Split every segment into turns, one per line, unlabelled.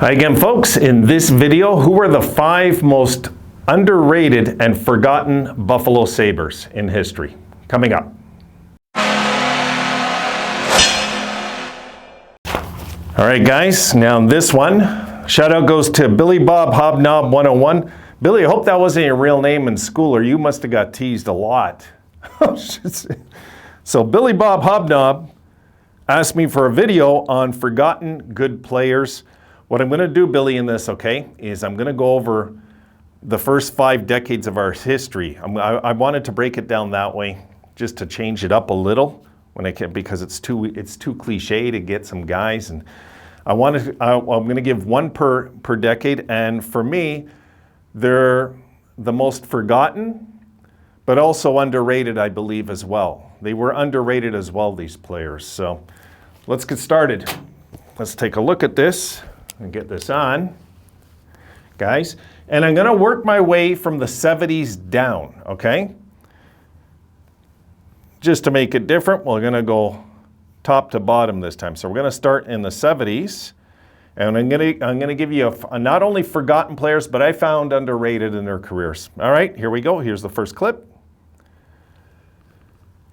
Hi again, folks. In this video, who are the 5 most underrated and forgotten Buffalo Sabres in history? Coming up. All right, guys. Now this one, shout out goes to Billy Bob Hobnob 101. Billy, I hope that wasn't your real name in school, or you must have got teased a lot. So Billy Bob Hobnob asked me for a video on forgotten good players. What I'm going to do, Billy, in this, okay, is I'm going to go over the first 5 decades of our history. I wanted to break it down that way, just to change it up a little when I can, because it's too cliche to get some guys. And I'm going to give one per decade, and for me, they're the most forgotten, but also underrated, I believe, as well. They were underrated as well, these players. So let's get started. Let's take a look at this and get this on, guys. And I'm going to work my way from the 70s down, okay? Just to make it different, we're going to go top to bottom this time. So we're going to start in the 70s. And I'm going to give you a not only forgotten players, but I found underrated in their careers. All right, here we go. Here's the first clip.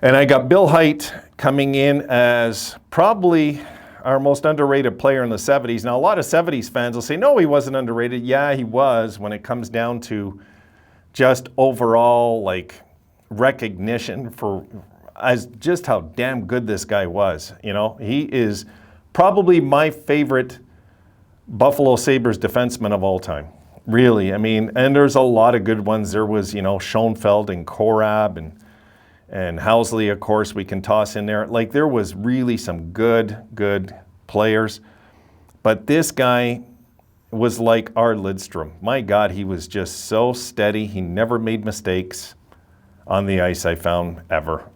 And I got Bill Height coming in as probably our most underrated player in the 70s. Now, a lot of 70s fans will say, no, he wasn't underrated. Yeah, he was when it comes down to just overall, like, recognition for as just how damn good this guy was. You know, he is probably my favorite Buffalo Sabres defenseman of all time. Really, I mean, and there's a lot of good ones. There was, you know, Schoenfeld and Korab and Housley, of course, we can toss in there. Like, there was really some good players. But this guy was like our Lidstrom. My God, he was just so steady. He never made mistakes on the ice, I found, ever.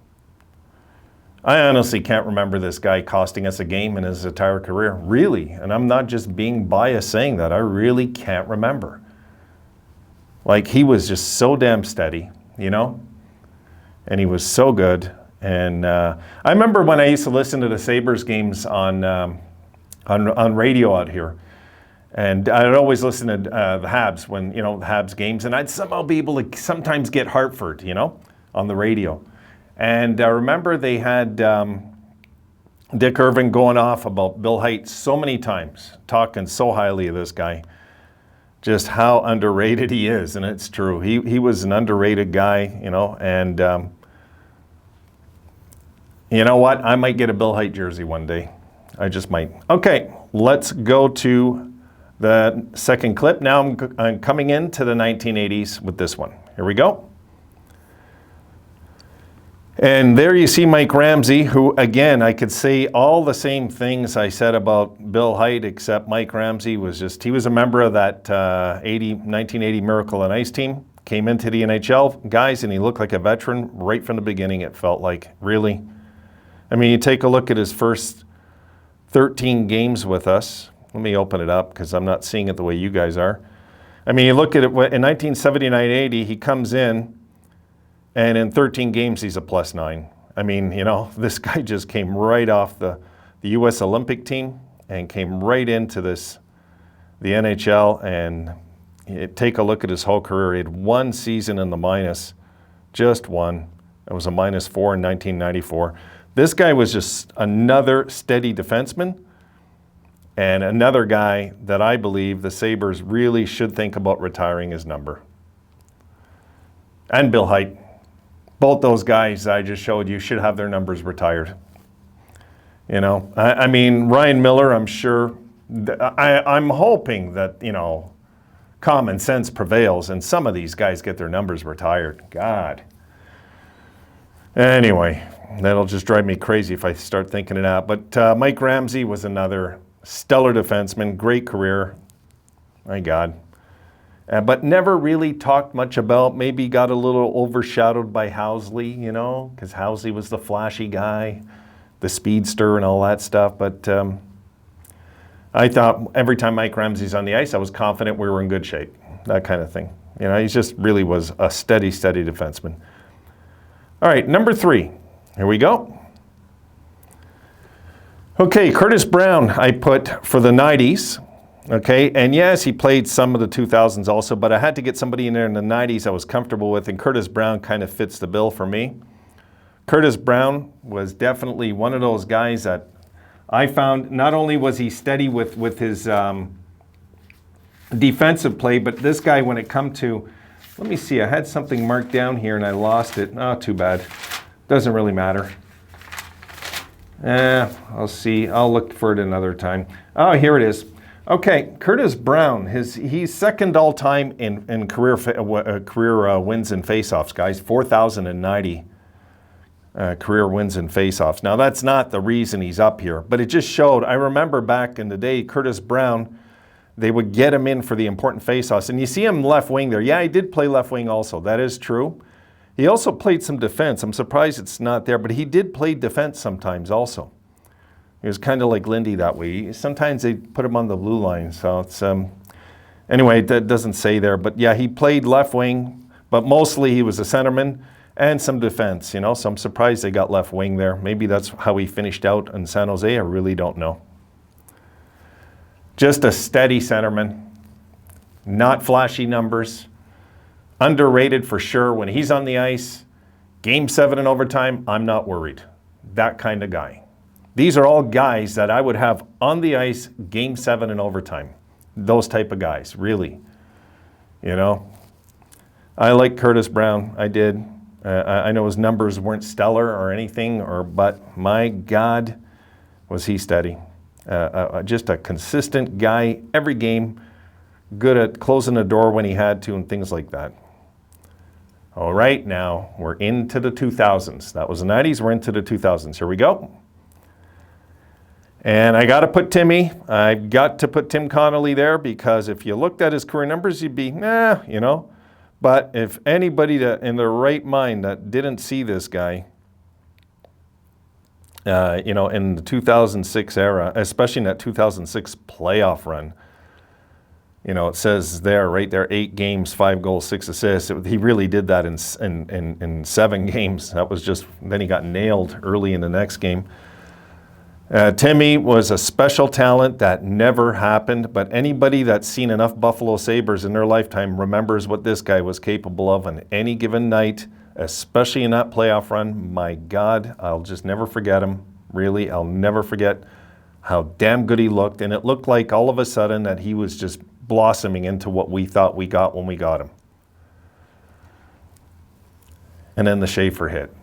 I honestly can't remember this guy costing us a game in his entire career. Really. And I'm not just being biased saying that. I really can't remember. Like, he was just so damn steady, you know? And he was so good. And I remember when I used to listen to the Sabres games on radio out here. And I'd always listen to the Habs when, you know, the Habs games. And I'd somehow be able to sometimes get Hartford, you know, on the radio. And I remember they had Dick Irving going off about Bill Height so many times, talking so highly of this guy. Just how underrated he is, and it's true. He was an underrated guy, you know, and you know what? I might get a Bill Height jersey one day. I just might. Okay, let's go to the second clip. Now I'm coming into the 1980s with this one. Here we go. And there you see Mike Ramsey, who, again, I could say all the same things I said about Bill Height, except Mike Ramsey was just, he was a member of that 1980 Miracle on Ice team, came into the NHL, guys, and he looked like a veteran right from the beginning, it felt like, really. I mean, you take a look at his first 13 games with us. Let me open it up because I'm not seeing it the way you guys are. I mean, you look at it, in 1979-80, he comes in, and in 13 games, he's a +9. I mean, you know, this guy just came right off the U.S. Olympic team and came right into the NHL. And take a look at his whole career. He had 1 season in the minus, just one. It was a -4 in 1994. This guy was just another steady defenseman and another guy that I believe the Sabres really should think about retiring his number. And Bill Height. Both those guys I just showed you should have their numbers retired. You know, I mean, Ryan Miller, I'm sure, I'm hoping that, you know, common sense prevails and some of these guys get their numbers retired. God. Anyway, that'll just drive me crazy if I start thinking it out. But Mike Ramsey was another stellar defenseman, great career. My God. But never really talked much about, maybe got a little overshadowed by Housley, you know, because Housley was the flashy guy, the speedster and all that stuff. But I thought every time Mike Ramsey's on the ice, I was confident we were in good shape, that kind of thing. You know, he just really was a steady defenseman. All right, number 3. Here we go. Okay, Curtis Brown I put for the 90s. Okay, and yes, he played some of the 2000s also, but I had to get somebody in there in the 90s I was comfortable with, and Curtis Brown kind of fits the bill for me. Curtis Brown was definitely one of those guys that I found, not only was he steady with his defensive play, but this guy, when it come to, let me see, I had something marked down here and I lost it. Oh, too bad. Doesn't really matter. I'll see. I'll look for it another time. Oh, here it is. Okay, Curtis Brown, he's second all-time in career wins and faceoffs, guys. 4,090 career wins and faceoffs. Now, that's not the reason he's up here, but it just showed. I remember back in the day, Curtis Brown, they would get him in for the important faceoffs. And you see him left wing there. Yeah, he did play left wing also. That is true. He also played some defense. I'm surprised it's not there, but he did play defense sometimes also. He was kind of like Lindy that way. Sometimes they put him on the blue line. So it's, anyway, that doesn't say there. But yeah, he played left wing, but mostly he was a centerman and some defense, you know. So I'm surprised they got left wing there. Maybe that's how he finished out in San Jose. I really don't know. Just a steady centerman, not flashy numbers, underrated for sure. When he's on the ice, Game 7 in overtime, I'm not worried. That kind of guy. These are all guys that I would have on the ice, Game 7 in overtime. Those type of guys, really. You know, I like Curtis Brown. I did. I know his numbers weren't stellar or anything, but my God, was he steady. Just a consistent guy every game, good at closing the door when he had to and things like that. All right, now we're into the 2000s. That was the 90s, we're into the 2000s. Here we go. And I got to put Timmy. I've got to put Tim Connolly there because if you looked at his career numbers, you'd be, nah, you know. But if anybody in their right mind that didn't see this guy, you know, in the 2006 era, especially in that 2006 playoff run, you know, it says there, right there, 8 games, 5 goals, 6 assists. He really did that in 7 games. That was just, then he got nailed early in the next game. Timmy was a special talent that never happened, but anybody that's seen enough Buffalo Sabres in their lifetime remembers what this guy was capable of on any given night, especially in that playoff run. My God, I'll just never forget him. Really, I'll never forget how damn good he looked. And it looked like all of a sudden that he was just blossoming into what we thought we got when we got him. And then the Schaefer hit.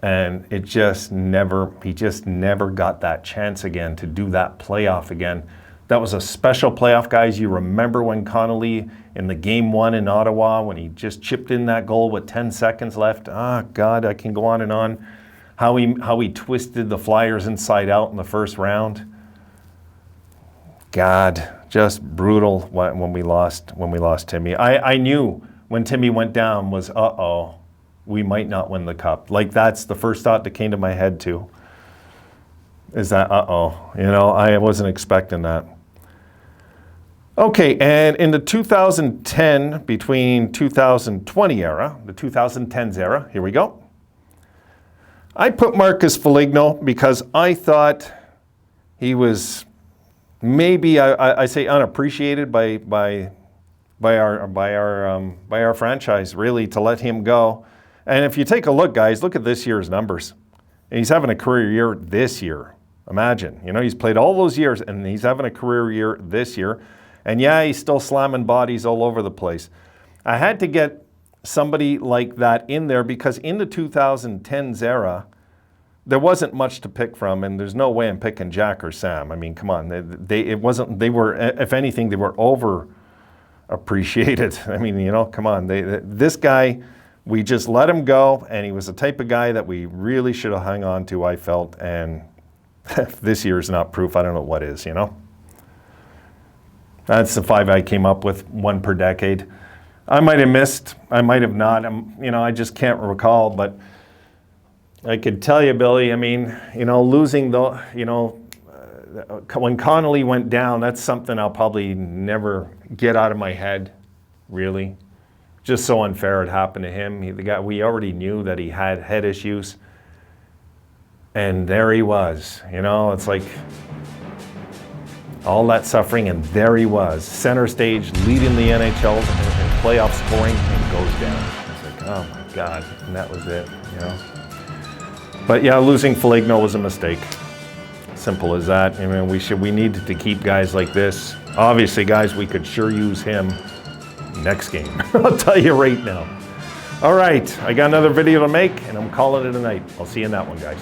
And he just never got that chance again to do that playoff again. That was a special playoff, guys. You remember when Connolly in the Game 1 in Ottawa, when he just chipped in that goal with 10 seconds left. Ah, God, I can go on and on. How he twisted the Flyers inside out in the first round. God, just brutal when we lost Timmy. I knew when Timmy went down was, uh-oh, we might not win the cup. Like, that's the first thought that came to my head too. Is that, uh-oh, you know, I wasn't expecting that. Okay, and in the 2010, between 2020 era, the 2010s era, here we go. I put Marcus Foligno because I thought he was maybe, I say unappreciated by our franchise, really, to let him go. And if you take a look, guys, look at this year's numbers. He's having a career year this year. Imagine, you know, he's played all those years and he's having a career year this year. And yeah, he's still slamming bodies all over the place. I had to get somebody like that in there because in the 2010s era, there wasn't much to pick from, and there's no way I'm picking Jack or Sam. I mean, come on, they were, if anything, they were over appreciated. I mean, you know, come on, this guy, we just let him go, and he was the type of guy that we really should have hung on to, I felt, and this year is not proof. I don't know what is, you know. That's the 5 I came up with, 1 per decade. I might have missed, I might have not, you know, I just can't recall, but I could tell you, Billy, I mean, you know, losing the, you know, when Connolly went down, that's something I'll probably never get out of my head, really. Just so unfair it happened to him. The guy, we already knew that he had head issues. And there he was, you know, it's like, All that suffering, and there he was, center stage, leading the NHL in playoff scoring, and goes down. It's like, oh my God, and that was it, you know. But yeah, losing Foligno was a mistake. Simple as that. I mean, we needed to keep guys like this. Obviously, guys, we could sure use him next game. I'll tell you right now. All right, I got another video to make, and I'm calling it a night. I'll see you in that one, guys.